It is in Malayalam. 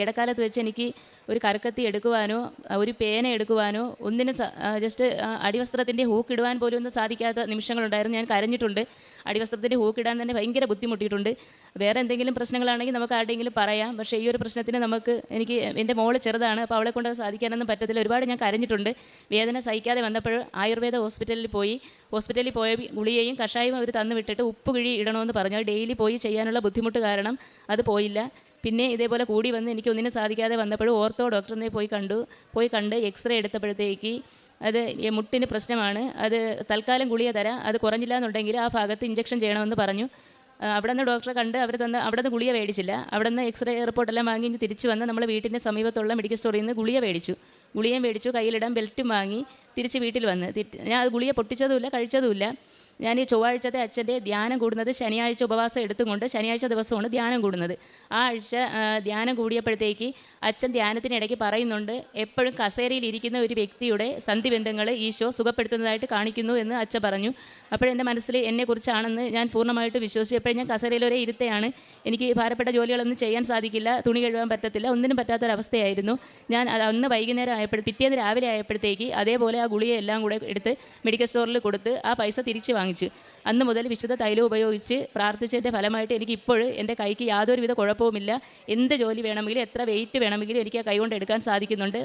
ഇടക്കാലത്ത് വെച്ച് എനിക്ക് ഒരു കരക്കത്തി എടുക്കുവാനോ ഒരു പേന എടുക്കുവാനോ ഒന്നിനും ജസ്റ്റ് അടിവസ്ത്രത്തിൻ്റെ ഹൂക്ക് ഇടുവാൻ പോലും ഒന്നും സാധിക്കാത്ത നിമിഷങ്ങളുണ്ടായിരുന്നു. ഞാൻ കരഞ്ഞിട്ടുണ്ട്. അടിവസ്ത്രത്തിൻ്റെ ഹൂക്ക് ഇടാൻ തന്നെ ഭയങ്കര ബുദ്ധിമുട്ടിയിട്ടുണ്ട്. വേറെ എന്തെങ്കിലും പ്രശ്നങ്ങളാണെങ്കിൽ നമുക്ക് ആരുടെയെങ്കിലും പറയാം. പക്ഷേ ഈ ഒരു പ്രശ്നത്തിന് എനിക്ക് എൻ്റെ മോള് ചെറുതാണ്, അപ്പോൾ അവളെ കൊണ്ട് സാധിക്കാനൊന്നും പറ്റത്തില്ല. ഒരുപാട് ഞാൻ കരഞ്ഞിട്ടുണ്ട്. വേദന സഹിക്കാതെ വന്നപ്പോൾ ആയുർവേദ ഹോസ്പിറ്റലിൽ പോയ ഗുളികയും കഷായവും അവർ തന്നു വിട്ടിട്ട് ഉപ്പ് കിഴി ഇടണമെന്ന് പറഞ്ഞു. ഡെയിലി പോയി ചെയ്യാനുള്ള ബുദ്ധിമുട്ട് കാരണം അത് പോയില്ല. പിന്നെ ഇതേപോലെ കൂടി വന്ന് എനിക്കൊന്നിനും സാധിക്കാതെ വന്നപ്പോഴും ഓർത്തോ ഡോക്ടറിനെ പോയി കണ്ട് എക്സ്റേ എടുത്തപ്പോഴത്തേക്ക് അത് മുട്ടിന് പ്രശ്നമാണ്, അത് തൽക്കാലം ഗുളിക തരാം, അത് കുറഞ്ഞില്ല എന്നുണ്ടെങ്കിൽ ആ ഭാഗത്ത് ഇഞ്ചക്ഷൻ ചെയ്യണമെന്ന് പറഞ്ഞു. അവിടെ നിന്ന് ഡോക്ടറെ കണ്ട് അവിടെ നിന്ന് ഗുളിക മേടിച്ചില്ല. അവിടെ നിന്ന് എക്സ്റേ റിപ്പോർട്ടെല്ലാം വാങ്ങി തിരിച്ച് വന്ന് നമ്മൾ വീട്ടിൻ്റെ സമീപത്തുള്ള മെഡിക്കൽ സ്റ്റോറിൽ നിന്ന് ഗുളികയും മേടിച്ചു, കയ്യിലിടാൻ ബെൽറ്റും വാങ്ങി തിരിച്ച് വീട്ടിൽ വന്ന് ഞാൻ അത് ഗുളിക പൊട്ടിച്ചതുമില്ല, കഴിച്ചതുമില്ല. ഞാൻ ഈ ചൊവ്വാഴ്ചത്തെ അച്ഛൻ്റെ ധ്യാനം കൂടുന്നത് ശനിയാഴ്ച ഉപവാസം എടുത്തുകൊണ്ട് ശനിയാഴ്ച ദിവസമാണ് ധ്യാനം കൂടുന്നത്. ആ ആഴ്ച ധ്യാനം കൂടിയപ്പോഴത്തേക്ക് അച്ഛൻ ധ്യാനത്തിനിടയ്ക്ക് പറയുന്നുണ്ട്, എപ്പോഴും കസേരയിൽ ഇരിക്കുന്ന ഒരു വ്യക്തിയുടെ സന്ധിബന്ധങ്ങൾ ഈശോ സുഖപ്പെടുത്തുന്നതായിട്ട് കാണിക്കുന്നു എന്ന് അച്ഛൻ പറഞ്ഞു. അപ്പോഴെൻ്റെ മനസ്സിൽ എന്നെക്കുറിച്ചാണെന്ന് ഞാൻ പൂർണ്ണമായിട്ട് വിശ്വസിച്ചപ്പോഴും ഞാൻ കസേരയിലൊരേ ഇരുത്തയാണ്. എനിക്ക് ഭാരപ്പെട്ട ജോലികളൊന്നും ചെയ്യാൻ സാധിക്കില്ല, തുണി കഴുകാൻ പറ്റത്തില്ല, ഒന്നിനും പറ്റാത്തൊരവസ്ഥയായിരുന്നു. ഞാൻ അന്ന് വൈകുന്നേരം പിറ്റേന്ന് രാവിലെ ആയപ്പോഴത്തേക്ക് അതേപോലെ ആ ഗുളികയെല്ലാം കൂടെ എടുത്ത് മെഡിക്കൽ സ്റ്റോറിൽ കൊടുത്ത് ആ പൈസ തിരിച്ച് വാങ്ങിച്ചു. അന്ന് മുതൽ വിശുദ്ധ തൈലം ഉപയോഗിച്ച് പ്രാർത്ഥിച്ചതിൻ്റെ ഫലമായിട്ട് എനിക്ക് ഇപ്പോൾ എൻ്റെ കൈക്ക് യാതൊരുവിധ കുഴപ്പവുമില്ല. എന്ത് ജോലി വേണമെങ്കിലും എത്ര വെയിറ്റ് വേണമെങ്കിലും എനിക്ക് ആ കൈ കൊണ്ട് എടുക്കാൻ സാധിക്കുന്നുണ്ട്.